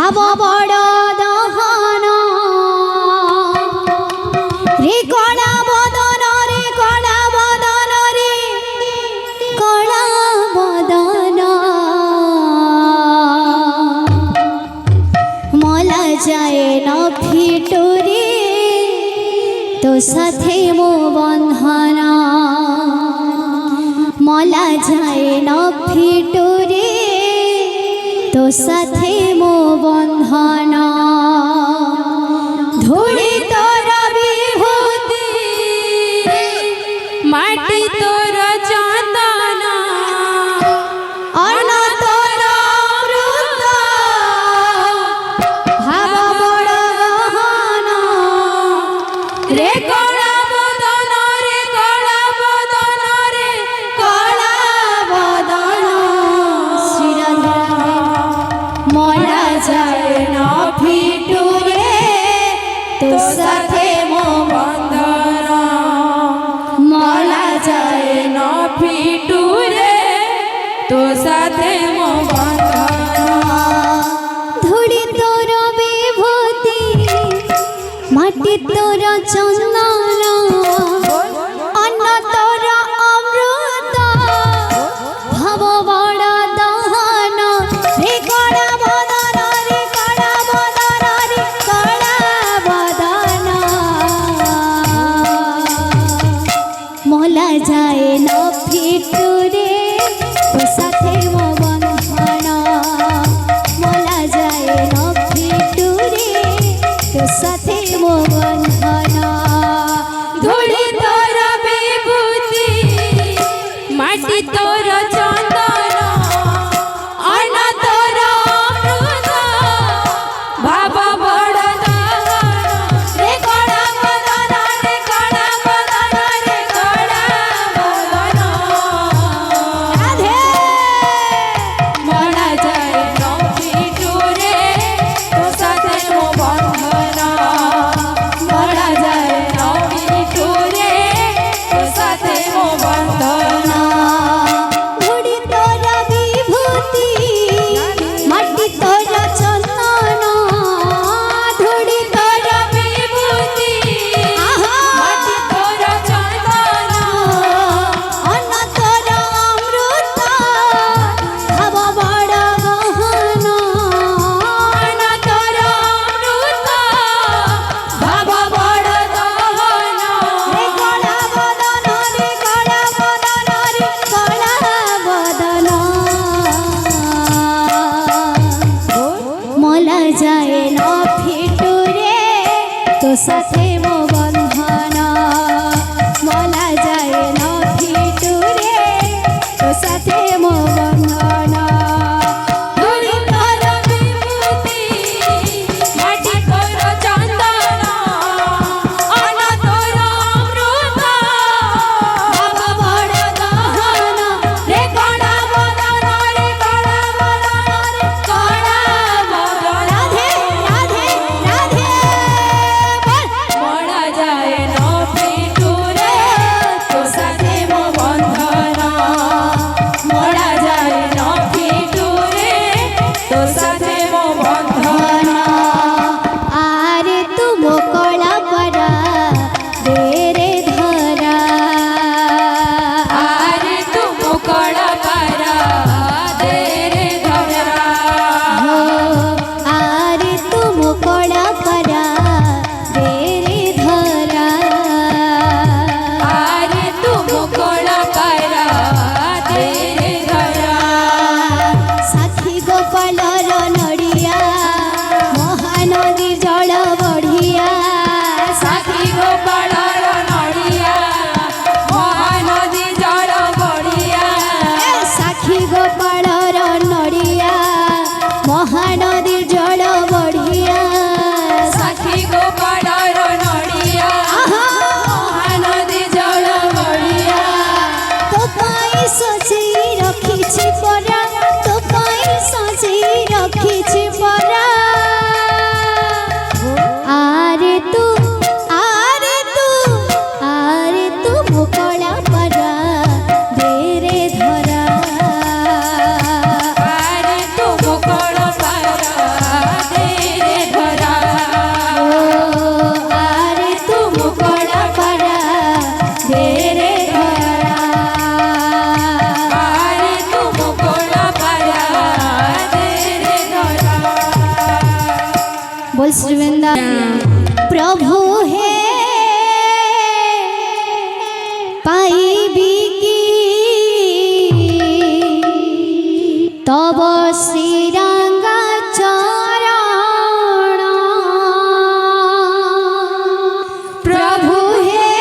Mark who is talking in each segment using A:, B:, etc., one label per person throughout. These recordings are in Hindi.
A: ভাব বড় দহন রে কলা বদন রে কলা বদন রে কলা বদন মলা যায় না ফিটুরে তো সাথে মো বন্ধন মলা যায় না ফিটুরে তো সাথে মো বন্ধন ধূলি তোর বিভূতি
B: মাটি তোর চন্দন
A: অন্ন তোর অমৃত ভাব বড় গহন
B: রে কলা বদন রে কলা বদন রে
A: কলা বদন শ্রীরাধে মলা যায় না ফিটুরে তো সাথে মো
B: বন্ধন
A: মলা যায়
B: ন ফিটুরে তো সাথে মো বন্ধন
A: ধূলি তোর বিভূতি মাটি তোর চন্দন অন্ন তোর অমৃত ভাব বড় দহন রে কড়া বদন রে কড়া বদন রে কড়া বদন মলা যায় না ফিটুরে তো সাথে মো বন্ধন মলা যায় না ফিটুরে তো সাথে মো বন্ধন
B: ধূলি তোর বিভূতি মাটি তোর চন্দন অন্ন তোর অমৃত ভাব বড় দহন রে কড়া বদন রে কড়া বদন রে কড়া বদন
A: রাধে
B: মলা যায় ন ফিটুরে তো সাথে মো বন্ধন মলা যায় ন ফিটুরে তো সাথে মো বন্ধন
A: ধূলি তোর বিভূতি মাটি তোর চন্দন ধূলি তোর
B: বিভূতি
A: আহা
B: মাটি তোর চন্দন
A: অন্ন তোর অমৃত ভাব বড় গহন
B: অন্ন তোর অমৃত ভাব বড় দহন
A: রে কলা বদন রে কলা বদন রে কলা বদন মলা যায় না ফিটুরে তো সাথে মো বন্ধন মলা যায় না ফিটুরে তো সাথে মো বন্ধন
B: ধূলি তোর বিভূতি মাটি তোর চন্দন অন্ন তোর অমৃত ভাব বড় দহন রে কড়া বদন রে কড়া বদন রে কড়া বদন
A: রাধে রাধে রাধে বল प्रभु हे पाइबी की तब श्रीरंगा चरण
B: प्रभु हे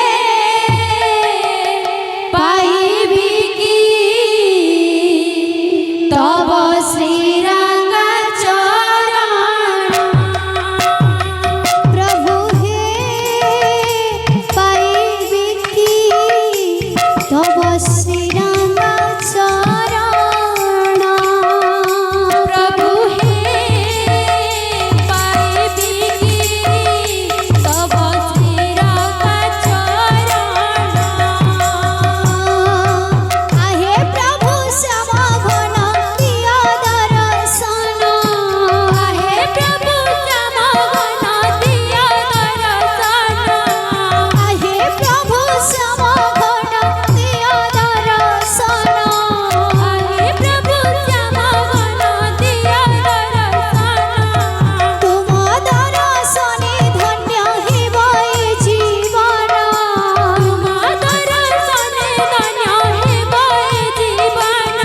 B: पाइबी की तब श्रीरंगा चरण
A: प्रभु हे पाइबी की तब श्रीरंगा चरण
B: प्रभु हे पाइबी की तब श्रीरंगा चरण
A: आहे प्रभु समघन दिया दर्शन
B: आहे प्रभु समघन दिया दर्शन
A: आहे प्रभु समघन दिया दर्शन
B: आहे प्रभु समघन दिया दर्शन
A: तुम दर्शने धन्य हेब ए जीवन
B: तुम दर्शने धन्य हेब ए जीवन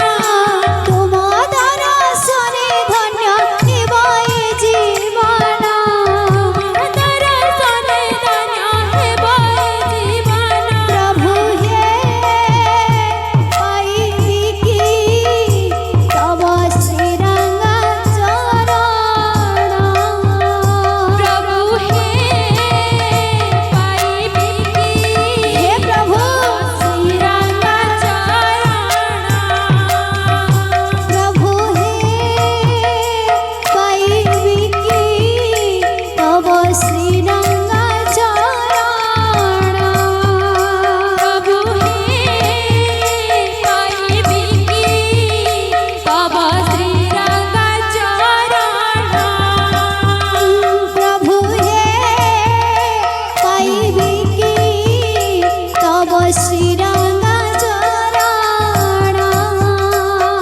A: तुम दर्शने धन्य हेब ए जीवन
B: दर्शने धन्य हेब ए जीवन
A: प्रभु हे पाइबी की तब श्रीरंगा चरण
B: प्रभु हे पाइबी की
A: हे प्रभु
B: श्रीरंगा चरण
A: प्रभु हे पाइबी की तब श्रीरंगा चरण
B: प्रभु हे पाइबी की तब श्रीरंगा चरण
A: प्रभु हे पाइबी की तब श्रीरंगा चरण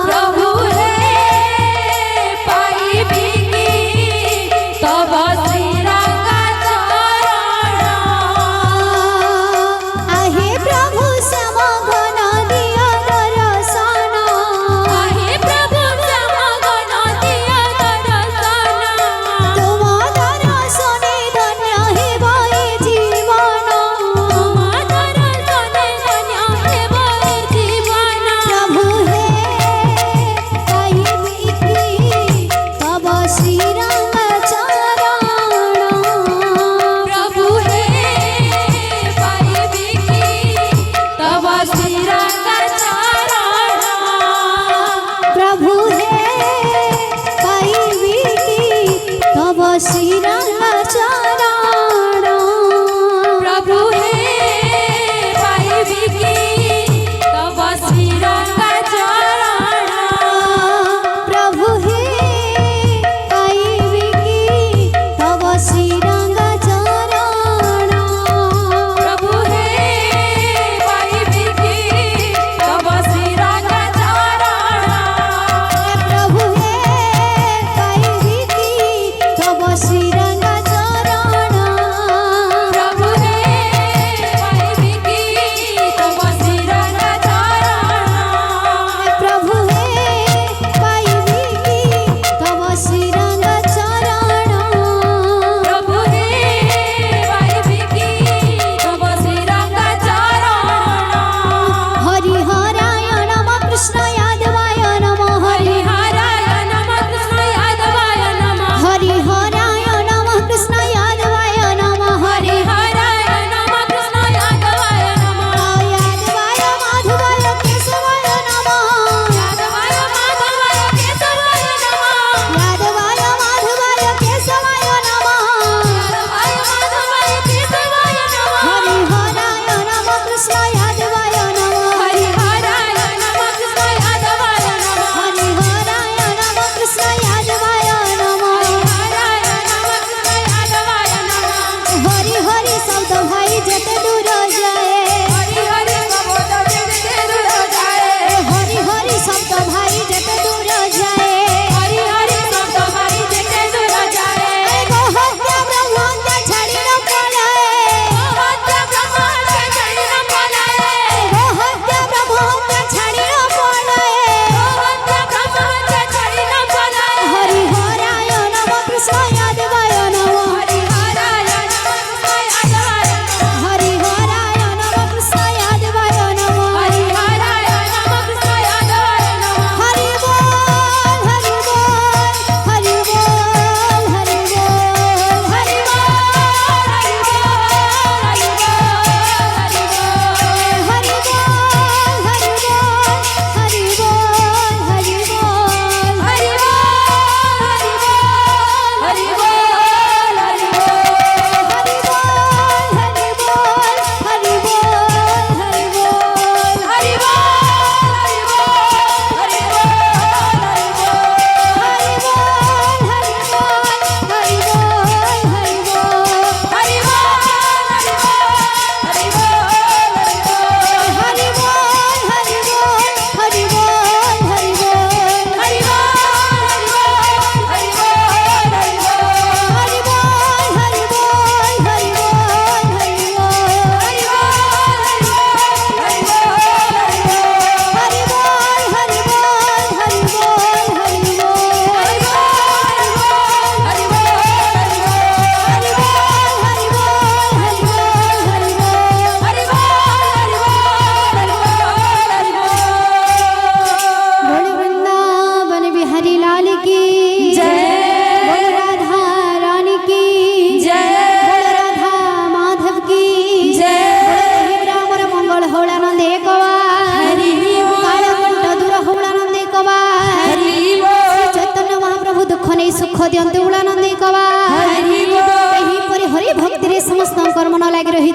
B: प्रभु हे पाइबी की तब श्रीरंगा चरण
A: आहे प्रभु समघन दिया दर्शन
B: आहे प्रभु समघन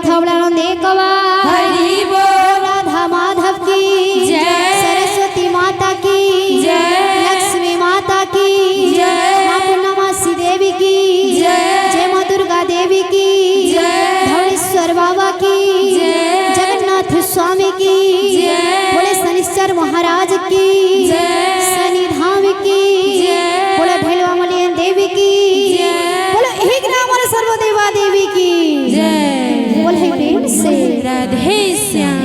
A: था नंदे कवा
B: हरि बोल
A: राधा माधव की
B: जय।
A: सरस्वती माता की
B: जय।
A: लक्ष्मी माता की
B: जय।
A: माँ पूर्णमासी देवी की
B: जय।
A: जय माँ दुर्गा देवी की
B: जय।
A: धवळेश्वर बाबा की
B: जय।
A: जगन्नाथ स्वामी की
B: जय।
A: बोले शनिश्चर महाराज की
B: जय।
A: शनिधाम की
B: जय।
A: बोले भैलवामलियन देवी की
B: जय।
A: बोले एक नाम और सर्वदेवा देवी की
B: जय।
A: बोले प्रेम से
B: राधे श्याम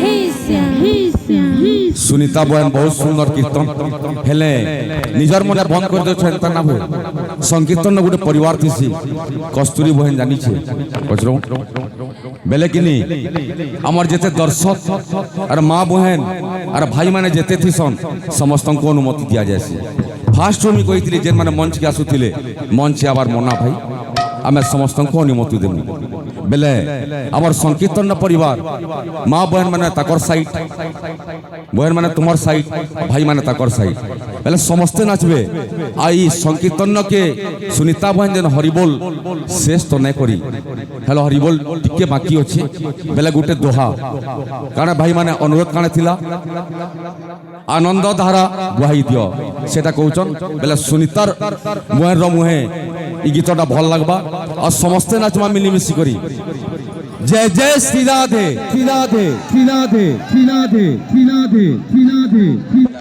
C: सुनीता बहन बहुत सुंदर कीर्तन हेले निजर मन बंद कर दे छेंता ना हुए संकीर्तन गोटे परिवार थीसी कस्तूरी बहन जानी छे पचरो बेले किनी हमर जेते दर्शक और माँ बहन और भाई माने जेते थीसन समस्त को अनुमति दिया जायसी फास्ट मी कहितली जेन माने मंच के आसुथिले मंच आबार मना भाई आमे समस्त को अनुमति देमु बेले हमर संकीर्तन परिवार माँ बहन माने ताकर साइड बहन माने तुमार साइड भाई माने ताकर साइड बेले समस्ते नाचबे आई संकीर्तन के सुनीता बहन जेन हरिबोल शेष तो नहीं करी हेलो हरिबोल टिके बाकी अछि बेले गुटे दोहा कारण भाई माने अनुरोध काने थिला आनंद धारा गुहाई दियो सेटा कहउचन बेले सुनीतार बहन रो मुहे ई गीतटा भल लागबा और समस्ते नाचमा मिली मिसी करी जय जय श्री राधे श्री राधे श्री राधे श्री राधे श्री राधे श्री राधे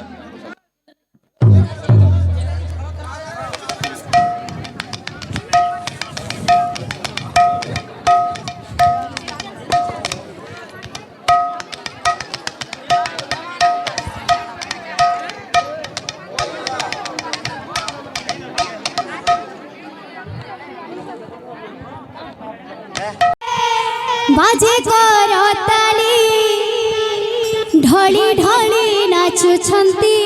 A: बाजे करताली ढली ढली नाचुछंती